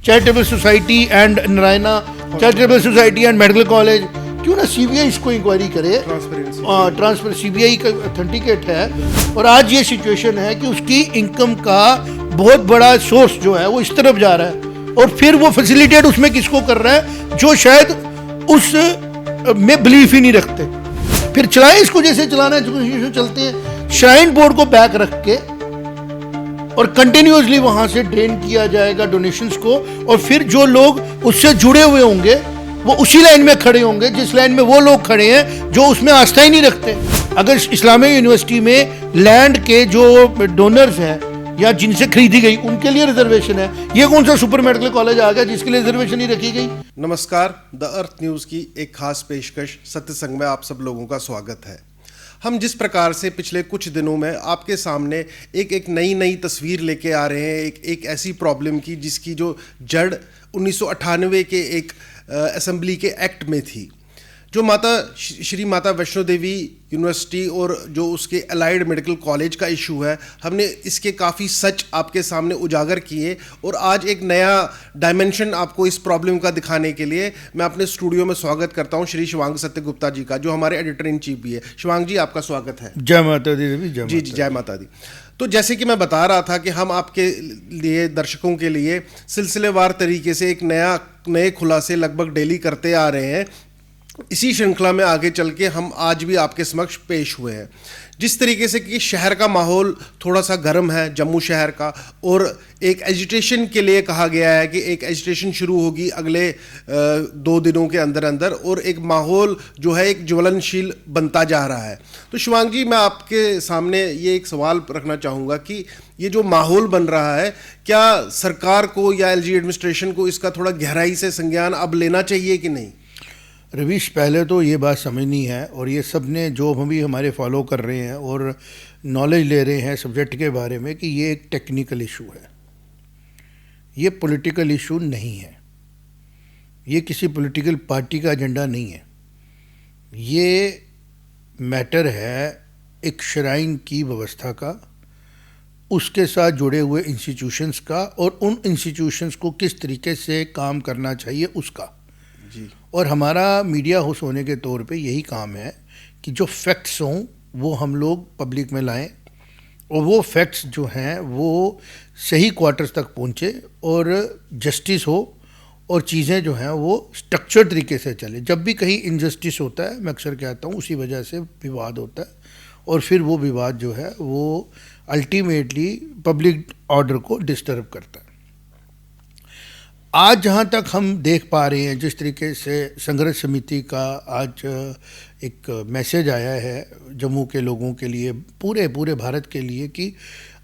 Charitable society and Narayana charitable society and medical college, क्यों ना CBI इसको इंक्वायरी करे। ट्रांसपेरेंसी सीबीआई का अथेंटिकेट है और आज ये सिचुएशन है कि उसकी इनकम का बहुत बड़ा सोर्स जो है वो इस तरफ जा रहा है और फिर वो फैसिलिटेट उसमें किसको कर रहा है जो शायद उस में बिलीफ ही नहीं रखते। फिर चलाएं इसको जैसे चलाना है, चलते हैं। श्राइन बोर्ड को बैक रख के और कंटिन्यूअसली वहां से ड्रेन किया जाएगा डोनेशंस को, और फिर जो लोग उससे जुड़े हुए होंगे वो उसी लाइन में खड़े होंगे जिस लाइन में वो लोग खड़े हैं जो उसमें आस्था ही नहीं रखते। अगर इस्लामिक यूनिवर्सिटी में लैंड के जो डोनर्स हैं या जिनसे खरीदी गई उनके लिए रिजर्वेशन है, ये कौन सा सुपर मेडिकल कॉलेज आ गया जिसके लिए रिजर्वेशन ही रखी गई। नमस्कार, द अर्थ न्यूज़ की एक खास पेशकश सत्य संग में आप सब लोगों का स्वागत है। हम जिस प्रकार से पिछले कुछ दिनों में आपके सामने एक नई तस्वीर लेके आ रहे हैं, एक ऐसी प्रॉब्लम की जिसकी जो जड़ 1998 के एक असेंबली के एक्ट में थी, जो श्री माता वैष्णो देवी यूनिवर्सिटी और जो उसके अलाइड मेडिकल कॉलेज का इशू है। हमने इसके काफ़ी सच आपके सामने उजागर किए और आज एक नया डायमेंशन आपको इस प्रॉब्लम का दिखाने के लिए मैं अपने स्टूडियो में स्वागत करता हूँ श्री शिवांग सत्यगुप्ता जी का, जो हमारे एडिटर इन चीफ भी है। शिवांग जी, आपका स्वागत है। जय माता दी। जी, जय माता दी। तो जैसे कि मैं बता रहा था कि हम आपके लिए, दर्शकों के लिए सिलसिलेवार तरीके से एक नए खुलासे लगभग डेली करते आ रहे हैं। इसी श्रृंखला में आगे चल के हम आज भी आपके समक्ष पेश हुए हैं। जिस तरीके से कि शहर का माहौल थोड़ा सा गर्म है, जम्मू शहर का, और एक एजिटेशन के लिए कहा गया है कि एक एजिटेशन शुरू होगी अगले 2 दिनों के अंदर अंदर, और एक माहौल जो है एक ज्वलनशील बनता जा रहा है। तो शिवांग जी, मैं आपके सामने ये एक सवाल रखना चाहूँगा कि ये जो माहौल बन रहा है, क्या सरकार को या एलजी एडमिनिस्ट्रेशन को इसका थोड़ा गहराई से संज्ञान अब लेना चाहिए कि नहीं? रवीश, पहले तो ये बात समझनी है, और ये सब ने जो हम भी हमारे फॉलो कर रहे हैं और नॉलेज ले रहे हैं सब्जेक्ट के बारे में, कि ये एक टेक्निकल इशू है, ये पॉलिटिकल इशू नहीं है, ये किसी पॉलिटिकल पार्टी का एजेंडा नहीं है। ये मैटर है एक श्राइन की व्यवस्था का, उसके साथ जुड़े हुए इंस्टीट्यूशंस का, और उन इंस्टीट्यूशंस को किस तरीके से काम करना चाहिए उसका जी। और हमारा मीडिया हाउस होने के तौर पे यही काम है कि जो फैक्ट्स हों वो हम लोग पब्लिक में लाएं, और वो फैक्ट्स जो हैं वो सही क्वार्टर्स तक पहुँचे और जस्टिस हो, और चीज़ें जो हैं वो स्ट्रक्चर्ड तरीके से चले। जब भी कहीं इनजस्टिस होता है, मैं अक्सर कहता हूँ, उसी वजह से विवाद होता है, और फिर वो विवाद जो है वो अल्टीमेटली पब्लिक ऑर्डर को डिस्टर्ब करता है। आज जहाँ तक हम देख पा रहे हैं, जिस तरीके से संघर्ष समिति का आज एक मैसेज आया है जम्मू के लोगों के लिए, पूरे भारत के लिए, कि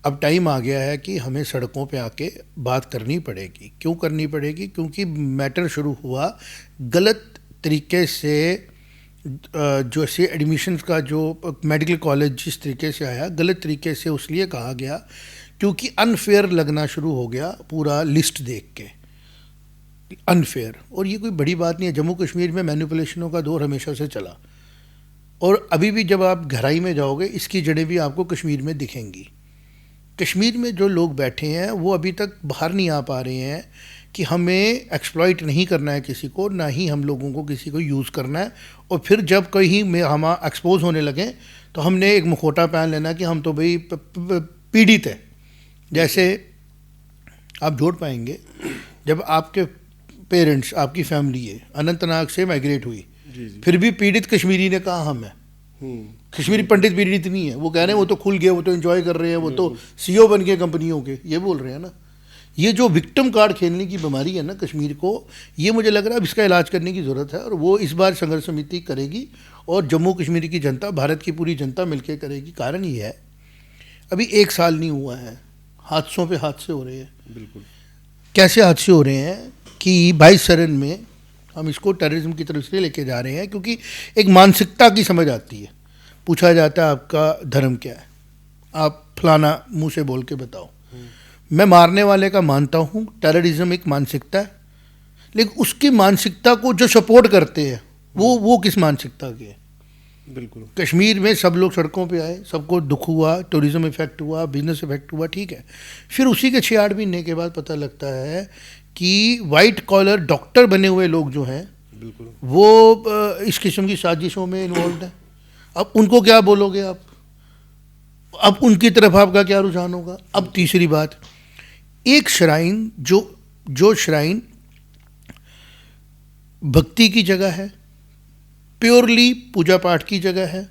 अब टाइम आ गया है कि हमें सड़कों पे आके बात करनी पड़ेगी। क्यों करनी पड़ेगी? क्योंकि मैटर शुरू हुआ गलत तरीके से, जो से एडमिशन्स का जो मेडिकल कॉलेज जिस तरीके से आया, गलत तरीके से उसलिए कहा गया क्योंकि अनफेयर लगना शुरू हो गया पूरा लिस्ट देख के, अनफेयर। और ये कोई बड़ी बात नहीं है, जम्मू कश्मीर में मैनिपुलेशनों का दौर हमेशा से चला, और अभी भी जब आप गहराई में जाओगे इसकी जड़ें भी आपको कश्मीर में दिखेंगी। कश्मीर में जो लोग बैठे हैं वो अभी तक बाहर नहीं आ पा रहे हैं कि हमें एक्सप्लॉइट नहीं करना है किसी को, ना ही हम लोगों को किसी को यूज़ करना है, और फिर जब कहीं में हम एक्सपोज होने लगें तो हमने एक मुखौटा पहन लेना कि हम तो भाई पीड़ित है। जैसे आप जोड़ पाएंगे, जब आपके पेरेंट्स, आपकी फैमिली है अनंतनाग से माइग्रेट हुई, फिर भी पीड़ित कश्मीरी ने कहा हम है। कश्मीरी पंडित पीड़ित नहीं है, वो कह रहे हैं वो तो खुल गए, वो तो एंजॉय कर रहे हैं, वो तो सीईओ बन गए कंपनियों के, ये बोल रहे हैं ना। ये जो विक्टिम कार्ड खेलने की बीमारी है ना कश्मीर को, ये मुझे लग रहा है अब इसका इलाज करने की ज़रूरत है, और वो इस बार संघर्ष समिति करेगी, और जम्मू कश्मीर की जनता, भारत की पूरी जनता मिलकर करेगी। कारण ये है, अभी 1 साल नहीं हुआ है, हादसों पे हादसे हो रहे हैं। बिल्कुल। कैसे हादसे हो रहे हैं कि 22 सरन में हम इसको टेररिज्म की तरफ से लेके जा रहे हैं, क्योंकि एक मानसिकता की समझ आती है। पूछा जाता है आपका धर्म क्या है, आप फलाना मुंह से बोल के बताओ। मैं मारने वाले का मानता हूँ, टेररिज्म एक मानसिकता है, लेकिन उसकी मानसिकता को जो सपोर्ट करते हैं वो किस मानसिकता के है? बिल्कुल। कश्मीर में सब लोग सड़कों पे आए, सबको दुख हुआ, टूरिज्म इफेक्ट हुआ, बिजनेस इफेक्ट हुआ, ठीक है। फिर उसी के 6-8 महीने के बाद पता लगता है कि वाइट कॉलर डॉक्टर बने हुए लोग जो हैं बिल्कुल वो इस किस्म की साजिशों में इन्वॉल्व हैं। अब उनको क्या बोलोगे आप? अब उनकी तरफ आपका क्या रुझान होगा? अब तीसरी बात, एक श्राइन जो श्राइन भक्ति की जगह है, प्योरली पूजा पाठ की जगह है,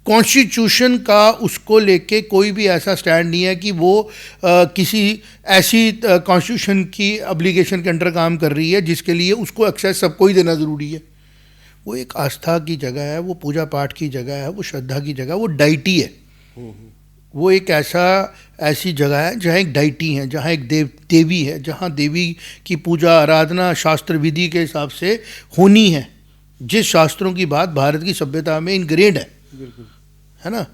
कॉन्स्टिट्यूशन का उसको लेके कोई भी ऐसा स्टैंड नहीं है कि वो किसी ऐसी कॉन्स्टिट्यूशन की ऑब्लिगेशन के अंडर काम कर रही है जिसके लिए उसको एक्सेस सबको ही देना ज़रूरी है। वो एक आस्था की जगह है, वो पूजा पाठ की जगह है, वो श्रद्धा की जगह, वो डाइटी है। वो एक ऐसी जगह है जहाँ एक डाइटी है, जहाँ एक देवी है, जहाँ देवी की पूजा आराधना शास्त्र विधि के हिसाब से होनी है, जिस शास्त्रों की बात भारत की सभ्यता में इनग्रेड है, है ना।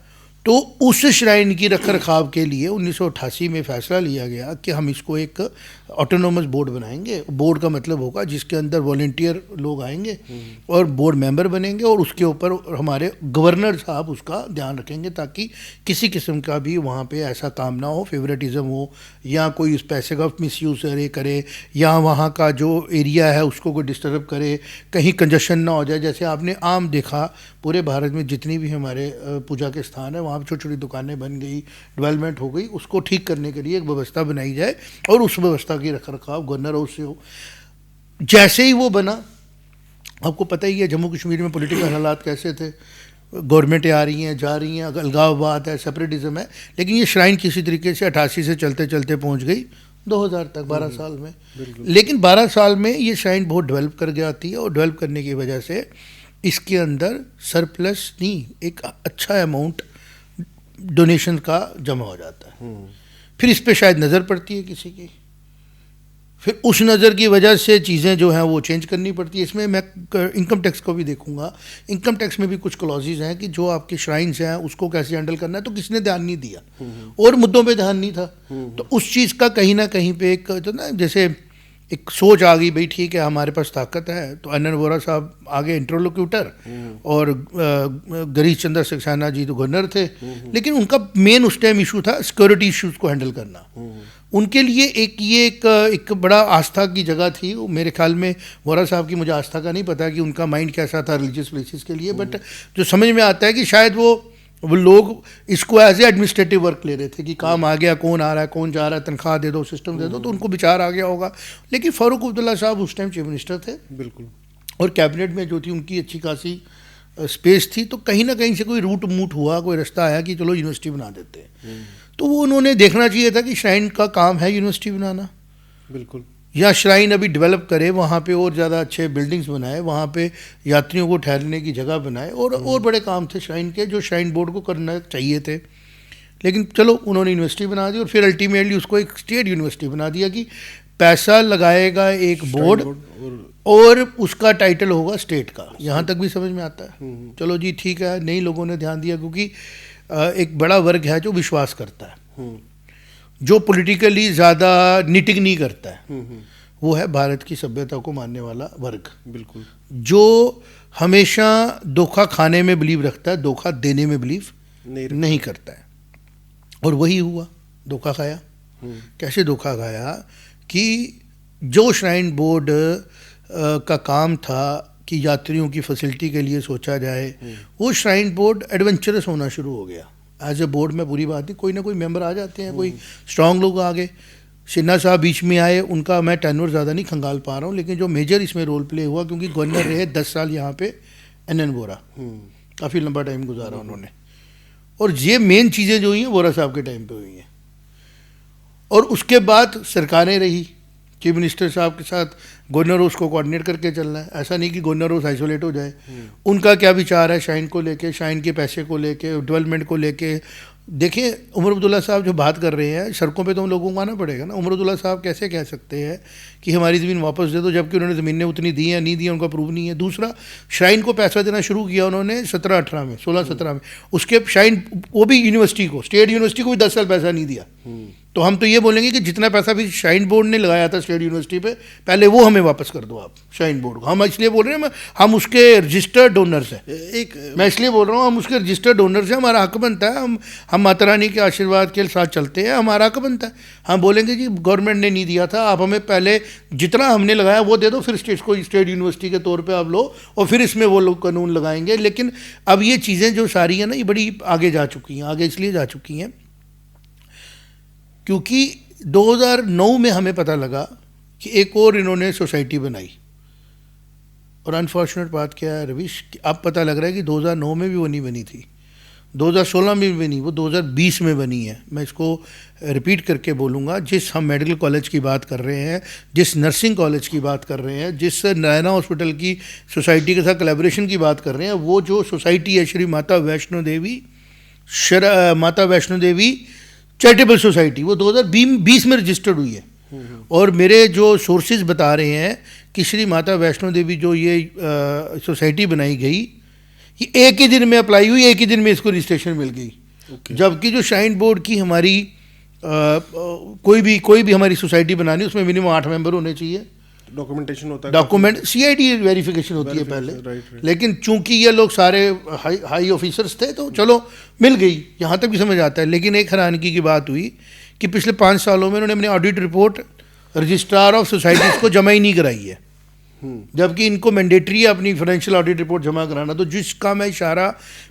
तो उस श्राइन की रख रखाव के लिए 1988 में फैसला लिया गया कि हम इसको एक ऑटोनोमस बोर्ड बनाएंगे। बोर्ड का मतलब होगा जिसके अंदर वॉलंटियर लोग आएंगे और बोर्ड मेंबर बनेंगे, और उसके ऊपर हमारे गवर्नर साहब उसका ध्यान रखेंगे ताकि किसी किस्म का भी वहाँ पे ऐसा काम ना हो, फेवरेटिज्म हो, या कोई उस पैसे का मिसयूज करे, या वहाँ का जो एरिया है उसको कोई डिस्टर्ब करे, कहीं कंजशन ना हो जाए। जैसे आपने आम देखा पूरे भारत में जितनी भी हमारे पूजा के स्थान है वहाँ छोटी छोटी दुकानें बन गई, डेवलपमेंट हो गई, उसको ठीक करने के लिए एक व्यवस्था बनाई जाए और उस व्यवस्था की रख रखाव गवर्नर हाउस से हो। जैसे ही वो बना, आपको पता ही है जम्मू कश्मीर में पॉलिटिकल हालात कैसे थे, गवर्नमेंटें आ रही हैं जा रही हैं, अलगाववाद है, सेपरेटिज्म है, लेकिन ये श्राइन किसी तरीके से 88 से चलते चलते पहुंच गई 2000 तक, 12 साल में। लेकिन 12 साल में ये श्राइन बहुत डेवलप कर जाती है, और डेवलप करने की वजह से इसके अंदर सरप्लस नहीं, एक अच्छा अमाउंट डोनेशन का जमा हो जाता है। फिर इस पे शायद नज़र पड़ती है किसी की, फिर उस नज़र की वजह से चीज़ें जो हैं वो चेंज करनी पड़ती है। इसमें मैं इनकम टैक्स को भी देखूंगा। इनकम टैक्स में भी कुछ क्लॉजेज हैं कि जो आपके श्राइन्स हैं उसको कैसे हैंडल करना है, तो किसने ध्यान नहीं दिया और मुद्दों पे ध्यान नहीं था। तो उस चीज़ का कहीं ना कहीं पे एक तो ना जैसे एक सोच आ गई, भाई ठीक है हमारे पास ताकत है, तो एन एन वोरा साहब आगे इंटरलोक्यूटर, और गिरीश चंद्र सक्सेना जी तो गवर्नर थे, लेकिन उनका मेन उस टाइम इशू था सिक्योरिटी इश्यूज को हैंडल करना। उनके लिए एक बड़ा आस्था की जगह थी। मेरे ख्याल में वोरा साहब की, मुझे आस्था का नहीं पता कि उनका माइंड कैसा था रिलीजियस प्लेसेस के लिए, बट जो समझ में आता है कि शायद वो लोग इसको एज ए एडमिनिस्ट्रेटिव वर्क ले रहे थे कि काम आ गया, कौन आ रहा है, कौन जा रहा है, तनख्वाह दे दो, सिस्टम दे दो, तो उनको विचार आ गया होगा। लेकिन फारूक अब्दुल्ला साहब उस टाइम चीफ मिनिस्टर थे, बिल्कुल, और कैबिनेट में जो थी उनकी अच्छी खासी स्पेस थी, तो कहीं ना कहीं से कोई रूट मूट हुआ, कोई रास्ता आया कि चलो यूनिवर्सिटी बना देते हैं। तो वो उन्होंने देखना चाहिए था कि श्राइन का काम है यूनिवर्सिटी बनाना, बिल्कुल, या श्राइन अभी डेवलप करे, वहाँ पे और ज़्यादा अच्छे बिल्डिंग्स बनाए, वहाँ पे यात्रियों को ठहरने की जगह बनाए, और बड़े काम थे श्राइन के जो श्राइन बोर्ड को करना चाहिए थे। लेकिन चलो उन्होंने यूनिवर्सिटी बना दी, और फिर अल्टीमेटली उसको एक स्टेट यूनिवर्सिटी बना दिया कि पैसा लगाएगा एक बोर्ड और उसका टाइटल होगा स्टेट का। यहाँ तक भी समझ में आता है। चलो जी ठीक है, नई लोगों ने ध्यान दिया, क्योंकि एक बड़ा वर्ग है जो विश्वास करता है, जो पॉलिटिकली ज़्यादा निटिंग नहीं करता है, वो है भारत की सभ्यता को मानने वाला वर्ग। बिल्कुल, जो हमेशा धोखा खाने में बिलीव रखता है, धोखा देने में बिलीव नहीं करता है। और वही हुआ, धोखा खाया। कैसे धोखा खाया कि जो श्राइन बोर्ड का काम था कि यात्रियों की फैसिलिटी के लिए सोचा जाए, वो श्राइन बोर्ड एडवेंचरस होना शुरू हो गया। एज ए बोर्ड में बुरी बात नहीं, कोई ना कोई मेंबर आ जाते हैं, कोई स्ट्रांग लोग आ गए। सिन्हा साहब बीच में आए, उनका मैं टेन्योर ज़्यादा नहीं खंगाल पा रहा हूँ, लेकिन जो मेजर इसमें रोल प्ले हुआ, क्योंकि गवर्नर रहे 10 साल यहाँ पे एन एन वोरा, काफ़ी लंबा टाइम गुजारा उन्होंने, और ये मेन चीज़ें जो हुई हैं वोरा साहब के टाइम पे हुई हैं। और उसके बाद सरकारें रही, चीफ मिनिस्टर साहब के साथ गवर्नर हाउस को कोऑर्डिनेट करके चलना है। ऐसा नहीं कि गवर्नर हाउस आइसोलेट हो जाए। उनका क्या विचार है श्राइन को लेके, श्राइन के पैसे को लेके, डेवलपमेंट को लेके। देखिए उमर अब्दुल्ला साहब जो बात कर रहे हैं, सड़कों पे तो हम लोगों को आना पड़ेगा ना। उमर अब्दुल्ला साहब कैसे कह सकते हैं कि हमारी ज़मीन वापस दे दो, जबकि उन्होंने ज़मीनें उतनी दी हैं नहीं दी, उनका प्रूफ नहीं है। दूसरा, श्राइन को पैसा देना शुरू किया उन्होंने 17-18 में, 16-17 में। उसके श्राइन, वो भी यूनिवर्सिटी को, स्टेट यूनिवर्सिटी को भी 10 साल पैसा नहीं दिया। तो हम तो ये बोलेंगे कि जितना पैसा भी श्राइन बोर्ड ने लगाया था स्टेट यूनिवर्सिटी पे, पहले वो हमें वापस कर दो आप, श्राइन बोर्ड को। हम इसलिए बोल रहे हैं, हम उसके रजिस्टर्ड डोनर्स हैं। मैं इसलिए बोल रहा हूँ, हम उसके रजिस्टर्ड डोनर्स हैं, हमारा हक बनता है। हम माता रानी के आशीर्वाद के साथ चलते हैं, हमारा हक बनता है। हम बोलेंगे जी गवर्नमेंट ने नहीं दिया था, आप हमें पहले जितना हमने लगाया वो दे दो, फिर स्टेट को स्टेट यूनिवर्सिटी के तौर पे आप लो, और फिर इसमें वो लोग कानून लगाएंगे। लेकिन अब ये चीज़ें जो सारी हैं ना, ये बड़ी आगे जा चुकी हैं। आगे इसलिए जा चुकी हैं क्योंकि 2009 में हमें पता लगा कि एक और इन्होंने सोसाइटी बनाई, और अनफॉर्चुनेट बात क्या है रविश, अब पता लग रहा है कि 2009 में भी वो नहीं बनी थी, 2016 में भी बनी, वो 2020 में बनी है। मैं इसको रिपीट करके बोलूँगा, जिस हम मेडिकल कॉलेज की बात कर रहे हैं, जिस नर्सिंग कॉलेज की बात कर रहे हैं, जिस नारायणा हॉस्पिटल की सोसाइटी के साथ कोलैबोरेशन की बात कर रहे हैं, वो जो सोसाइटी है श्री माता वैष्णो देवी चैरिटेबल सोसाइटी, वो 2020 में रजिस्टर्ड हुई है। और मेरे जो सोर्सेज बता रहे हैं कि श्री माता वैष्णो देवी जो ये सोसाइटी बनाई गई, ये एक ही दिन में अप्लाई हुई, एक ही दिन में इसको रजिस्ट्रेशन मिल गई। जबकि जो श्राइन बोर्ड की हमारी कोई भी हमारी सोसाइटी बनानी, उसमें मिनिमम 8 मेंबर होने चाहिए, डॉक्यूमेंटेशन होता है, डॉक्यूमेंट CID वेरिफिकेशन होती है पहले। राइट। लेकिन चूंकि ये लोग सारे हाई ऑफिसर्स थे, तो चलो मिल गई, यहाँ तक भी समझ आता है। लेकिन एक हैरानगी की बात हुई कि पिछले 5 सालों में उन्होंने अपनी audit report registrar of societies को जमा ही नहीं कराई है, जबकि इनको मैंडेटरी है अपनी फाइनेंशियल ऑडिट रिपोर्ट जमा कराना। तो जिसका मैं इशारा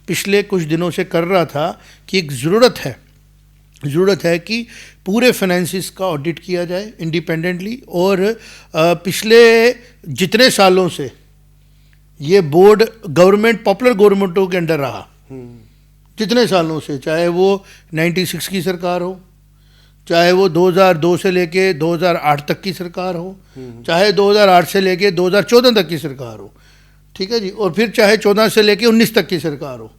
पिछले कुछ दिनों से कर रहा था कि एक ज़रूरत है कि पूरे फाइनेंसिस का ऑडिट किया जाए इंडिपेंडेंटली। और पिछले जितने सालों से ये बोर्ड गवर्नमेंट, पॉपुलर गवर्नमेंटों के अंडर रहा, जितने सालों से, चाहे वो 96 की सरकार हो, चाहे वो 2002 से लेके 2008 तक की सरकार हो, चाहे 2008 से लेके 2014 तक की सरकार हो, ठीक है जी, और फिर चाहे 14 से लेके 19 तक की सरकार हो,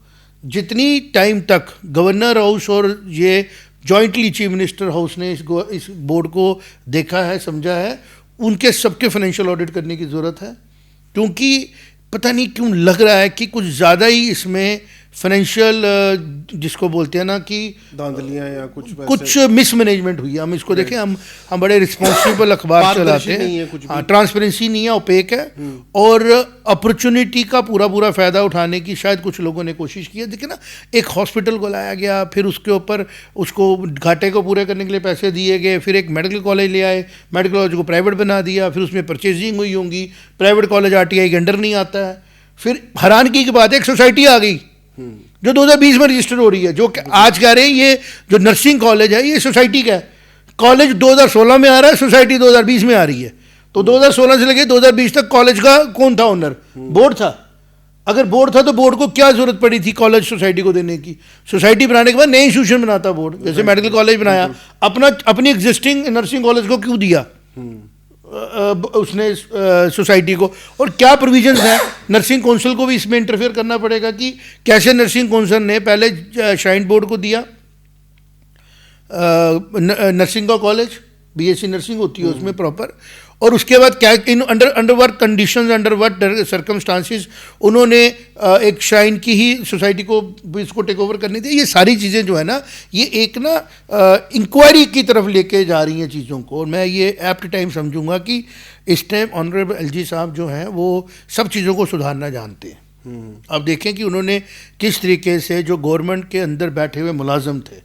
जितनी टाइम तक गवर्नर हाउस और ये जॉइंटली चीफ मिनिस्टर हाउस ने इस बोर्ड को देखा है, समझा है, उनके सबके फाइनेंशियल ऑडिट करने की ज़रूरत है। क्योंकि पता नहीं क्यों लग रहा है कि कुछ ज़्यादा ही इसमें फाइनेंशियल जिसको बोलते हैं ना कि धांधलियां या कुछ मिसमैनेजमेंट हुई है। हम इसको देखें, हम बड़े रिस्पॉन्सिबल अखबार चलाते हैं, हाँ, ट्रांसपेरेंसी नहीं है, ओपेक है, और अपॉर्चुनिटी का पूरा फ़ायदा उठाने की शायद कुछ लोगों ने कोशिश की है। देखिए ना, एक हॉस्पिटल को लाया गया, फिर उसके ऊपर उसको घाटे को पूरे करने के लिए पैसे दिए गए, फिर एक मेडिकल कॉलेज ले आए, मेडिकल कॉलेज को प्राइवेट बना दिया, फिर उसमें परचेजिंग हुई होंगी, प्राइवेट कॉलेज RTI के अंडर नहीं आता है। फिर हैरानगी की बात है, एक सोसाइटी आ गई जो 2020 में रजिस्टर हो रही है, जो आज कह रहे हैं ये जो नर्सिंग कॉलेज है ये सोसाइटी का है। कॉलेज 2016 में आ रहा है, सोसाइटी 2020 में आ रही है। तो 2016 से लेकर 2020 तक कॉलेज का कौन था ओनर? बोर्ड था। अगर बोर्ड था तो बोर्ड को क्या जरूरत पड़ी थी कॉलेज सोसाइटी को देने की? सोसाइटी बनाने के बाद नए इंस्टीट्यूशन बनाता बोर्ड, जैसे मेडिकल कॉलेज बनाया, अपनी एग्जिस्टिंग नर्सिंग कॉलेज को क्यों दिया उसने सोसाइटी को? और क्या प्रोविजंस हैं? नर्सिंग काउंसिल को भी इसमें इंटरफेयर करना पड़ेगा कि कैसे नर्सिंग काउंसिल ने पहले श्राइन बोर्ड को दिया नर्सिंग का कॉलेज, BSc नर्सिंग होती है उसमें प्रॉपर, और उसके बाद क्या under work conditions, under work circumstances उन्होंने एक श्राइन की ही सोसाइटी को इसको टेक ओवर करने दी। ये सारी चीज़ें जो है ना, ये एक ना इंक्वायरी की तरफ लेके जा रही हैं चीज़ों को। और मैं ये एप्ट टाइम समझूंगा कि इस टाइम ऑनरेबल LG साहब जो हैं वो सब चीज़ों को सुधारना जानते हैं। अब देखें कि उन्होंने किस तरीके से जो गवर्नमेंट के अंदर बैठे हुए मुलाजम थे,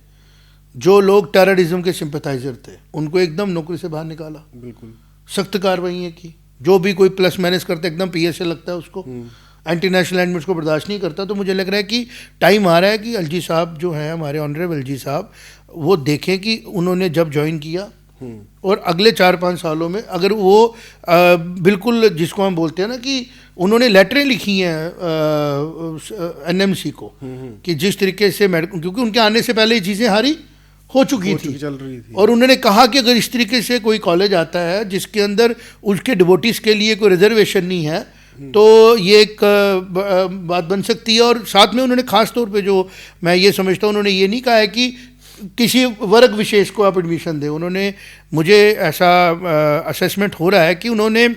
जो लोग टेररिज्म के सिंपैथाइजर थे, उनको एकदम नौकरी से बाहर निकाला, बिल्कुल सख्त कार्रवाई की। जो भी कोई प्लस माइनस करता है एकदम PSA लगता है उसको, एंटी नेशनल एलिमेंट्स को बर्दाश्त नहीं करता। तो मुझे लग रहा है कि टाइम आ रहा है कि LG साहब जो हैं, हमारे ऑनरेबल LG साहब, वो देखें कि उन्होंने जब ज्वाइन किया और अगले 4-5 सालों में अगर वो बिल्कुल जिसको हम बोलते हैं ना कि उन्होंने लेटरें लिखी हैं NMC को कि जिस तरीके से क्योंकि उनके आने से पहले ये चीज़ें हारी हो चुकी थी, चल रही थी, और उन्होंने कहा कि अगर इस तरीके से कोई कॉलेज आता है जिसके अंदर उसके डिवोटीज के लिए कोई रिजर्वेशन नहीं है, तो ये एक बात बन सकती है। और साथ में उन्होंने खास तौर पे जो मैं ये समझता हूँ, उन्होंने ये नहीं कहा है कि किसी वर्ग विशेष को आप एडमिशन दें। उन्होंने, मुझे ऐसा असेसमेंट हो रहा है कि उन्होंने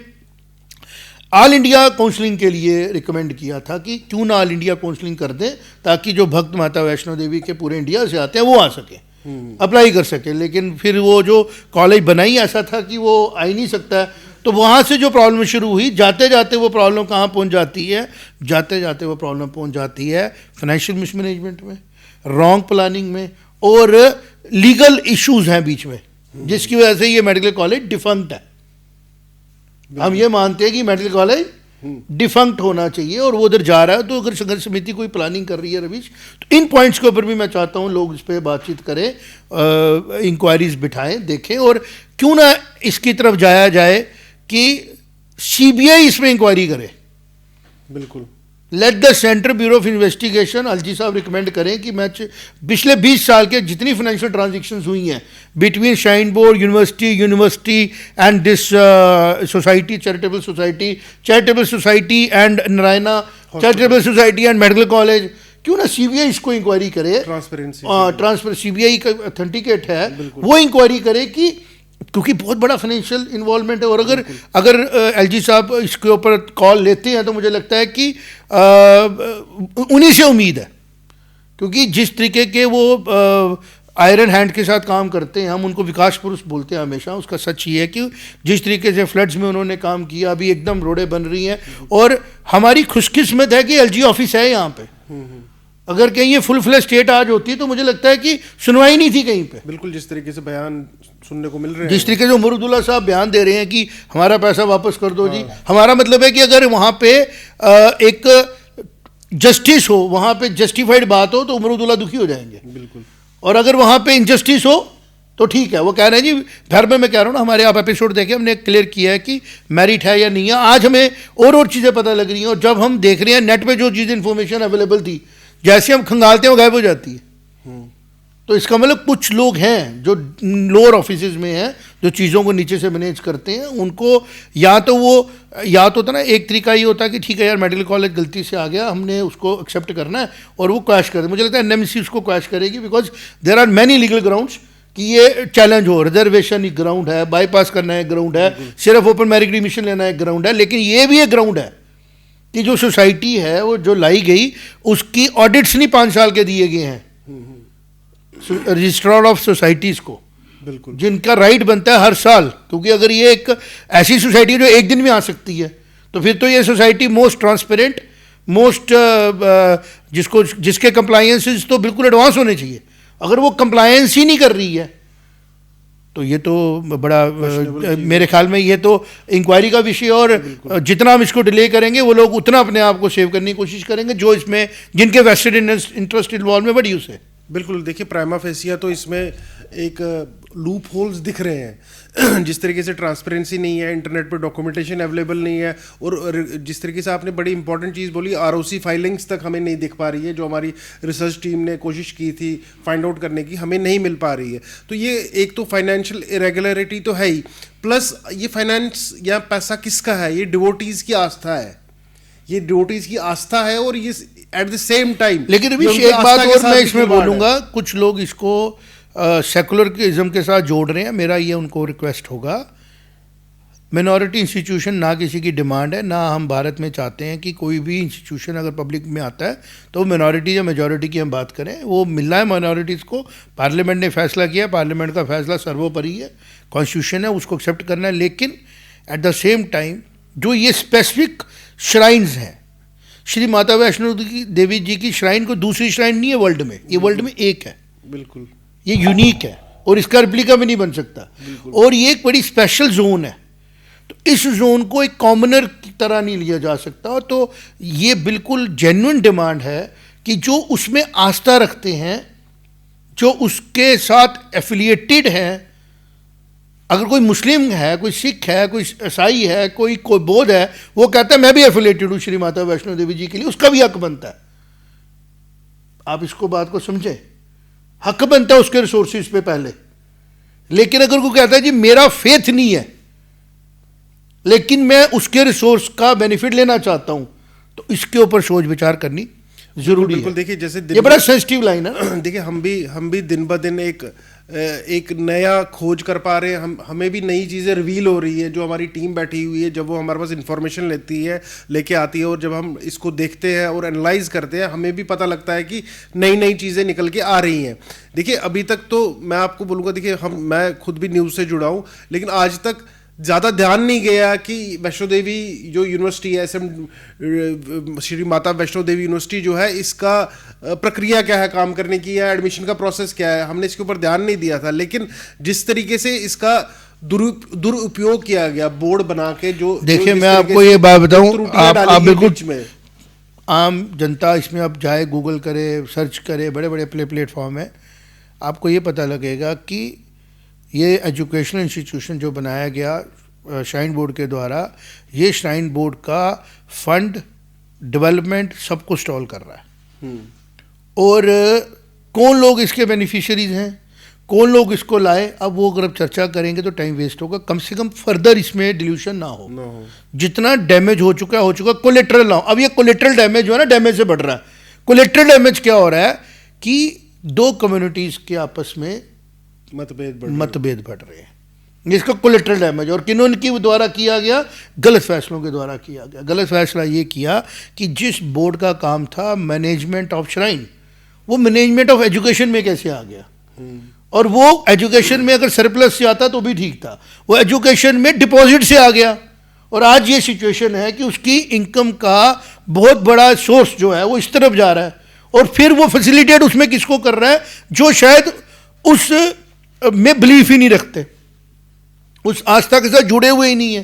ऑल इंडिया काउंसलिंग के लिए रिकमेंड किया था कि क्यों ना ऑल इंडिया काउंसलिंग कर दें, ताकि जो भक्त माता वैष्णो देवी के पूरे इंडिया से आते हैं वो आ सकें, अप्लाई कर सके। लेकिन फिर वो जो कॉलेज बनाई ऐसा था कि वो आ ही नहीं सकता है। तो वहाँ से जो प्रॉब्लम शुरू हुई, जाते जाते वो प्रॉब्लम कहाँ पहुँच जाती है? जाते जाते वो प्रॉब्लम पहुँच जाती है फाइनेंशियल मिसमैनेजमेंट में, रॉन्ग प्लानिंग में, और लीगल इश्यूज हैं बीच में, जिसकी वजह से ये मेडिकल कॉलेज डिफंक्ट है। हम ये मानते हैं कि मेडिकल कॉलेज डिफंक्ट होना चाहिए और वो उधर जा रहा है। तो अगर संघर्ष समिति कोई प्लानिंग कर रही है रवीश, तो इन पॉइंट्स के ऊपर भी मैं चाहता हूँ लोग इस पर बातचीत करें, इंक्वायरीज बिठाएं, देखें, और क्यों ना इसकी तरफ जाया जाए कि सीबीआई इसमें इंक्वायरी करे। बिल्कुल, let the central bureau of investigation, अलजी साहब रिकमेंड करें कि मैं पिछले 20 साल के जितनी फाइनेंशियल ट्रांजैक्शंस हुई हैं between shine board, university and this society, charitable society and Narayana charitable society and medical college, क्यों ना सीबीआई इसको इंक्वायरी करे। ट्रांसपेरेंसी सीबीआई का ऑथेंटिकेट है, वो इंक्वायरी करे कि, क्योंकि बहुत बड़ा फाइनेंशियल इन्वॉल्वमेंट है। और अगर एलजी साहब इसके ऊपर कॉल लेते हैं तो मुझे लगता है कि उन्हीं से उम्मीद है, क्योंकि जिस तरीके के वो आयरन हैंड के साथ काम करते हैं, हम उनको विकास पुरुष बोलते हैं हमेशा। उसका सच ये है कि जिस तरीके से फ्लड्स में उन्होंने काम किया, अभी एकदम रोडें बन रही हैं, और हमारी खुशकिस्मत है कि एलजी ऑफिस है यहाँ पे। अगर कहीं ये फुल फ्लैश स्टेट आज होती तो मुझे लगता है कि सुनवाई नहीं थी कहीं पे। बिल्कुल, जिस तरीके से बयान सुनने को मिल रहे हैं, जिस तरीके से उमर अब्दुल्ला साहब बयान दे रहे हैं कि हमारा पैसा वापस कर दो जी, हमारा मतलब है कि अगर वहाँ पे एक जस्टिस हो, वहाँ पे जस्टिफाइड बात हो, तो उमर अब्दुल्ला दुखी हो जाएंगे। बिल्कुल, और अगर वहाँ पे इनजस्टिस हो तो ठीक है, वो कह रहे हैं जी, घर में मैं कह रहा हूँ ना, हमारे आप एपिसोड देखे, हमने क्लियर किया है कि मेरिट है या नहीं है। आज हमें और चीज़ें पता लग रही हैं, और जब हम देख रहे हैं नेट पे जो चीज़ इन्फॉर्मेशन अवेलेबल थी, जैसे हम खंगालते हैं वो गायब हो जाती है। तो इसका मतलब कुछ लोग हैं जो लोअर ऑफिसेज में हैं, जो चीज़ों को नीचे से मैनेज करते हैं, उनको या तो था ना, एक तरीका ये होता है कि ठीक है यार, मेडिकल कॉलेज गलती से आ गया, हमने उसको एक्सेप्ट करना है, और वो क्वैश कर, मुझे लगता है एनएमसी उसको क्वैश करेगी, because there are many legal grounds कि ये चैलेंज हो। रिजर्वेशन एक ग्राउंड है, बाईपास करना एक ग्राउंड है, सिर्फ ओपन मेरिट एडमिशन लेना एक ग्राउंड है, लेकिन ये भी एक ग्राउंड है कि जो सोसाइटी है वो जो लाई गई, उसकी ऑडिट्स नहीं 5 साल के दिए गए हैं रजिस्ट्रार ऑफ सोसाइटीज़ को, बिल्कुल, जिनका राइट बनता है हर साल। क्योंकि अगर ये एक ऐसी सोसाइटी है जो एक दिन में आ सकती है, तो फिर तो ये सोसाइटी मोस्ट ट्रांसपेरेंट, मोस्ट जिसके कंप्लायंसेस तो बिल्कुल एडवांस होने चाहिए, अगर वो कंप्लायंस ही नहीं कर रही है तो ये तो बड़ा मेरे ख्याल में ये तो इंक्वायरी का विषय। और जितना हम इसको डिले करेंगे, वो लोग उतना अपने आप को सेव करने की कोशिश करेंगे, जो इसमें जिनके वेस्टेड इंटरेस्ट इन्वॉल्व में बड़ी उसे। बिल्कुल, देखिए, प्राइमा फेसिया तो इसमें एक लूप होल्स दिख रहे हैं। जिस तरीके से ट्रांसपेरेंसी नहीं है, इंटरनेट पर डॉक्यूमेंटेशन अवेलेबल नहीं है, और जिस तरीके से आपने बड़ी इंपॉर्टेंट चीज़ बोली, आरओसी फाइलिंग्स तक हमें नहीं दिख पा रही है, जो हमारी रिसर्च टीम ने कोशिश की थी फाइंड आउट करने की, हमें नहीं मिल पा रही है। तो ये एक तो फाइनेंशियल इरेगुलरिटी तो है ही, प्लस ये फाइनेंस या पैसा किसका है? ये डिवोटीज़ की आस्था है, ये डिवोटीज़ की आस्था है, और ये एट द सेम टाइम, लेकिन अभी एक बात और मैं इसमें बोलूँगा, कुछ लोग इसको सेकुलरिज्म के साथ जोड़ रहे हैं। मेरा ये उनको रिक्वेस्ट होगा, मिनॉरिटी इंस्टीट्यूशन ना किसी की डिमांड है, ना हम भारत में चाहते हैं कि कोई भी इंस्टीट्यूशन अगर पब्लिक में आता है तो मिनॉरिटी या मेजॉरिटी की हम बात करें। वो मिलना है माइनॉरिटीज़ को, पार्लियामेंट ने फैसला किया, पार्लियामेंट का फैसला सर्वोपरि है, कॉन्स्टिट्यूशन है, उसको एक्सेप्ट करना है। लेकिन एट द सेम टाइम जो ये स्पेसिफिक श्राइन्स हैं, श्री माता वैष्णो देवी जी की श्राइन को दूसरी श्राइन नहीं है वर्ल्ड में, ये वर्ल्ड में एक है। बिल्कुल, ये यूनिक है और इसका रिप्लिका भी नहीं बन सकता, और ये एक बड़ी स्पेशल जोन है। तो इस जोन को एक कॉमनर की तरह नहीं लिया जा सकता। तो ये बिल्कुल जेन्युइन डिमांड है कि जो उसमें आस्था रखते हैं, जो उसके साथ एफिलिएटेड हैं, अगर कोई मुस्लिम है, कोई सिख है, कोई ईसाई है, कोई बौद्ध है, वो कहता है मैं भी एफिलिएटेड हूँ श्री माता वैष्णो देवी जी के लिए, उसका भी हक बनता है। आप इसको बात को समझे, हक बनता है उसके रिसोर्सेज पे पहले। लेकिन अगर कोई कहता है जी मेरा फेथ नहीं है, लेकिन मैं उसके रिसोर्स का बेनिफिट लेना चाहता हूं, तो इसके ऊपर सोच विचार करनी जरूरी है। देखिए, जैसे ये बड़ा सेंसिटिव लाइन है। देखिए, हम भी दिन ब दिन एक नया खोज कर पा रहे हैं, हमें भी नई चीज़ें रिवील हो रही है। जो हमारी टीम बैठी हुई है, जब वो हमारे पास इंफॉर्मेशन लेके आती है, और जब हम इसको देखते हैं और एनालाइज करते हैं, हमें भी पता लगता है कि नई चीज़ें निकल के आ रही हैं। देखिए, अभी तक तो मैं आपको बोलूँगा, देखिए, मैं खुद भी न्यूज़ से जुड़ा हूँ, लेकिन आज तक ज़्यादा ध्यान नहीं गया कि वैष्णो देवी जो यूनिवर्सिटी है, श्री माता वैष्णो देवी यूनिवर्सिटी जो है, इसका प्रक्रिया क्या है काम करने की, या एडमिशन का प्रोसेस क्या है, हमने इसके ऊपर ध्यान नहीं दिया था। लेकिन जिस तरीके से इसका दुरुपयोग किया गया बोर्ड बना के। जो देखिए, मैं आपको ये बात बताऊं, आप बिल्कुल में आम जनता इसमें अब जाए, गूगल करे, सर्च करे, बड़े बड़े प्लेटफॉर्म है, आपको ये पता लगेगा कि ये एजुकेशनल इंस्टीट्यूशन जो बनाया गया श्राइन बोर्ड के द्वारा, ये श्राइन बोर्ड का फंड डेवलपमेंट सब कुछ स्टॉल कर रहा है। और कौन लोग इसके बेनिफिशियरीज हैं, कौन लोग इसको लाए, अब वो अगर चर्चा करेंगे तो टाइम वेस्ट होगा। कम से कम फर्दर इसमें डिल्यूशन ना हो। जितना डैमेज हो चुका कोलेट्रल ना हो। अब ये कोलेट्रल डैमेज जो है ना, डैमेज से बढ़ रहा है। कोलेट्रल डैमेज क्या हो रहा है कि दो कम्युनिटीज़ के आपस में मतभेद बढ़ रहे हैं, इसका कोलेट्रल डैमेज। और किन्होंने द्वारा किया गया? गलत फैसलों के द्वारा किया गया। गलत फैसला ये किया कि जिस बोर्ड का काम था मैनेजमेंट ऑफ श्राइन, वो मैनेजमेंट ऑफ एजुकेशन में कैसे आ गया? और वो एजुकेशन में अगर सरप्लस से आता तो भी ठीक था, वो एजुकेशन में डिपॉजिट से आ गया। और आज ये सिचुएशन है कि उसकी इनकम का बहुत बड़ा सोर्स जो है वो इस तरफ जा रहा है। और फिर वो फैसिलिटेट उसमें किसको कर रहा है? जो शायद उस में बिलीफ ही नहीं रखते, उस आस्था के साथ जुड़े हुए ही नहीं है।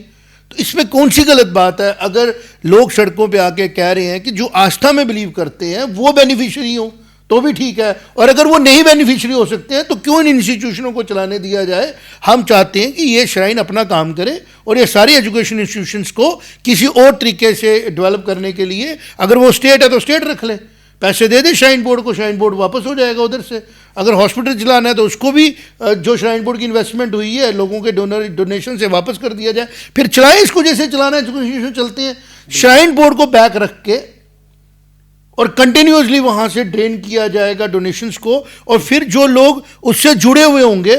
तो इसमें कौन सी गलत बात है? अगर लोग सड़कों पे आके कह रहे हैं कि जो आस्था में बिलीव करते हैं वो बेनिफिशियरी हो तो भी ठीक है, और अगर वो नहीं बेनिफिशियरी हो सकते हैं तो क्यों इन इंस्टीट्यूशनों को चलाने दिया जाए? हम चाहते हैं कि ये श्राइन अपना काम करे और ये सारी एजुकेशन इंस्टीट्यूशंस को किसी और तरीके से डेवलप करने के लिए, अगर वो स्टेट है तो स्टेट रख ले, पैसे दे दे श्राइन बोर्ड को, श्राइन बोर्ड वापस हो जाएगा उधर से। अगर हॉस्पिटल चलाना है तो उसको भी जो श्राइन बोर्ड की इन्वेस्टमेंट हुई है लोगों के डोनेशन से वापस कर दिया जाए, फिर चलाएं इसको जैसे चलाना है, एजुकेशन चलते हैं। श्राइन बोर्ड को बैक रख के और कंटिन्यूअसली वहां से ड्रेन किया जाएगा डोनेशंस को, और फिर जो लोग उससे जुड़े हुए होंगे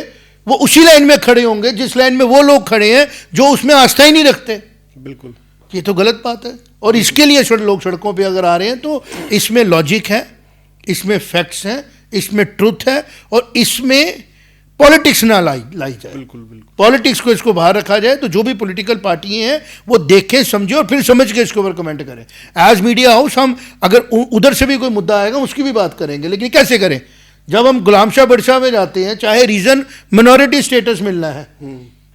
वो उसी लाइन में खड़े होंगे जिस लाइन में वो लोग खड़े हैं जो उसमें आस्था ही नहीं रखते। बिल्कुल, ये तो गलत बात है। और इसके लिए लोग सड़कों पे अगर आ रहे हैं तो इसमें लॉजिक है, इसमें फैक्ट्स हैं, इसमें ट्रुथ है, और इसमें पॉलिटिक्स ना लाई जाए। बिल्कुल बिल्कुल, पॉलिटिक्स को इसको बाहर रखा जाए। तो जो भी पॉलिटिकल पार्टी हैं वो देखें, समझे और फिर समझ के इसके ऊपर कमेंट करें। एज मीडिया हाउस हम अगर उधर से भी कोई मुद्दा आएगा उसकी भी बात करेंगे, लेकिन कैसे करें? जब हम गुलाम शाह बड़शाह में जाते हैं, चाहे रीजन मिनॉरिटी स्टेटस मिलना है,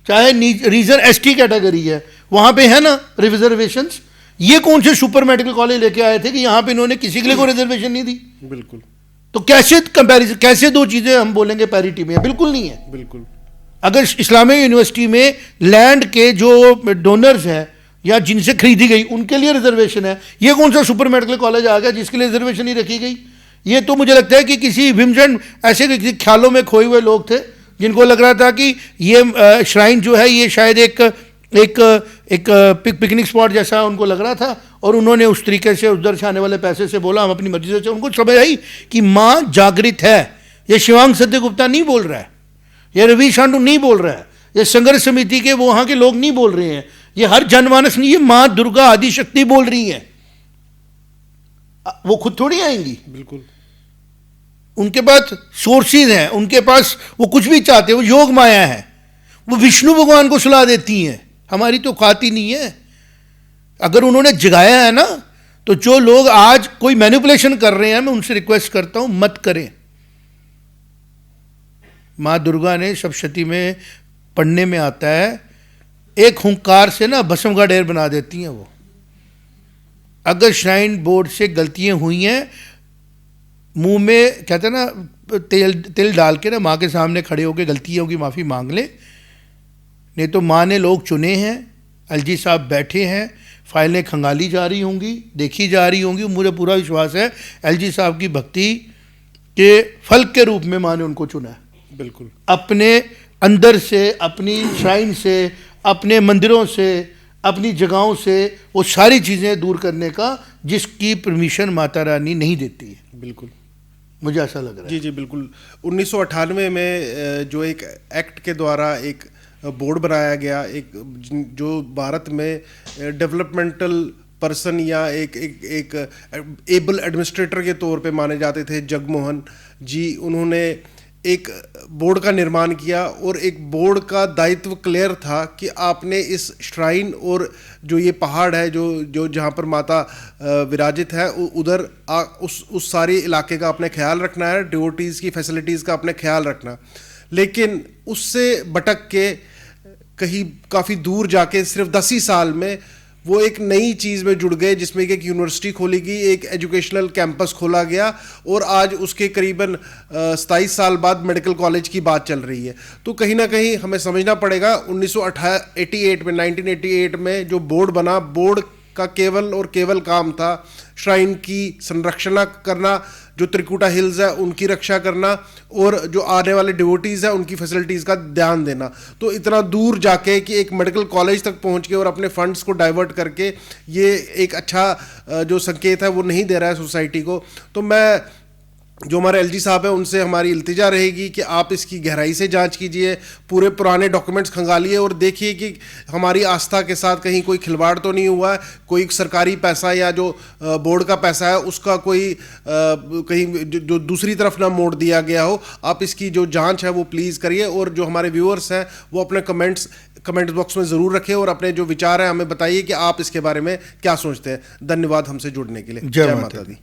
चाहे रीजन एसटी कैटेगरी है, वहां पे है ना रिजर्वेशंस। ये कौन से सुपर मेडिकल कॉलेज लेके आए थे कि यहां पे इन्होंने किसी के लिए कोई रिजर्वेशन नहीं दी? बिल्कुल। तो कैसे कंपैरिजन, कैसे दो चीजें हम बोलेंगे पैरिटी में? बिल्कुल नहीं है। बिल्कुल। अगर इस्लामिक यूनिवर्सिटी में लैंड के जो डोनर्स हैं या जिनसे खरीदी गई उनके लिए रिजर्वेशन है, ये कौन सा सुपर मेडिकल कॉलेज आ गया जिसके लिए रिजर्वेशन नहीं रखी गई? ये तो मुझे लगता है कि किसी विमजन ऐसे किसी ख्यालों में खोए हुए लोग थे जिनको लग रहा था कि ये श्राइन जो है ये शायद एक पिकनिक स्पॉट जैसा उनको लग रहा था, और उन्होंने उस तरीके से उधर से आने वाले पैसे से बोला हम अपनी मर्जी से। उनको समझ आई कि माँ जागृत है। ये शिवांग सत्य गुप्ता नहीं बोल रहा है, ये रवि शांडू नहीं बोल रहा है, ये संघर्ष समिति के वो वहाँ के लोग नहीं बोल रहे हैं, ये हर जनमानस नहीं, ये माँ दुर्गा आदिशक्ति बोल रही है। वो खुद थोड़ी आएंगी। बिल्कुल, उनके पास सोर्सेज हैं, उनके पास वो कुछ भी चाहते हैं, वो योग माया है, वो विष्णु भगवान को सुला देती हैं। हमारी तो खाती नहीं है। अगर उन्होंने जगाया है ना, तो जो लोग आज कोई मैनिपुलेशन कर रहे हैं मैं उनसे रिक्वेस्ट करता हूं मत करें। माँ दुर्गा ने सप्तशती में पढ़ने में आता है, एक हुंकार से ना भस्म का ढेर बना देती हैं वो। अगर श्राइन बोर्ड से गलतियां हुई हैं, मुंह में कहते हैं ना तेल डाल के ना माँ के सामने खड़े होकर गलतियों की माफ़ी मांग ले। नहीं तो माँ ने लोग चुने हैं, एलजी साहब बैठे हैं, फाइलें खंगाली जा रही होंगी, देखी जा रही होंगी। मुझे पूरा विश्वास है एलजी साहब की भक्ति के फल के रूप में माँ ने उनको चुना है। बिल्कुल, अपने अंदर से, अपनी श्राइन से, अपने मंदिरों से, अपनी जगहों से वो सारी चीज़ें दूर करने का जिसकी परमिशन माता रानी नहीं देती है। बिल्कुल, मुझे ऐसा लग रहा है। जी जी बिल्कुल। 1998 में जो एक एक्ट के द्वारा एक बोर्ड बनाया गया, एक जो भारत में डेवलपमेंटल पर्सन या एक एबल एडमिनिस्ट्रेटर के तौर पे माने जाते थे, जगमोहन जी, उन्होंने एक बोर्ड का निर्माण किया। और एक बोर्ड का दायित्व क्लियर था कि आपने इस श्राइन और जो ये पहाड़ है जो जहाँ पर माता विराजित है उधर उस सारे इलाके का आपने ख्याल रखना है, डिवोटीज़ की फैसिलिटीज़ का आपने ख्याल रखना। लेकिन उससे भटक के कहीं काफ़ी दूर जाके सिर्फ 10 ही साल में वो एक नई चीज़ में जुड़ गए, जिसमें कि एक यूनिवर्सिटी खोली गई, एक एजुकेशनल कैंपस खोला गया, और आज उसके करीबन 27 साल बाद मेडिकल कॉलेज की बात चल रही है। तो कहीं ना कहीं हमें समझना पड़ेगा 1988 में जो बोर्ड बना, बोर्ड का केवल और केवल काम था श्राइन की संरक्षण करना, जो त्रिकुटा हिल्स है उनकी रक्षा करना, और जो आने वाले डिवोटीज़ है उनकी फैसिलिटीज़ का ध्यान देना। तो इतना दूर जाके कि एक मेडिकल कॉलेज तक पहुंच के और अपने फंड्स को डाइवर्ट करके ये एक अच्छा जो संकेत है वो नहीं दे रहा है सोसाइटी को। तो मैं, जो हमारे एलजी साहब हैं, उनसे हमारी इल्तिजा रहेगी कि आप इसकी गहराई से जांच कीजिए, पूरे पुराने डॉक्यूमेंट्स खंगालिए और देखिए कि हमारी आस्था के साथ कहीं कोई खिलवाड़ तो नहीं हुआ है, कोई सरकारी पैसा या जो बोर्ड का पैसा है उसका कोई कहीं जो दूसरी तरफ ना मोड़ दिया गया हो। आप इसकी जो जांच है वो प्लीज़ करिए, और जो हमारे व्यूअर्स हैं वो अपने कमेंट बॉक्स में ज़रूर रखें और अपने जो विचार हैं हमें बताइए कि आप इसके बारे में क्या सोचते हैं। धन्यवाद हमसे जुड़ने के लिए। जय माता दी।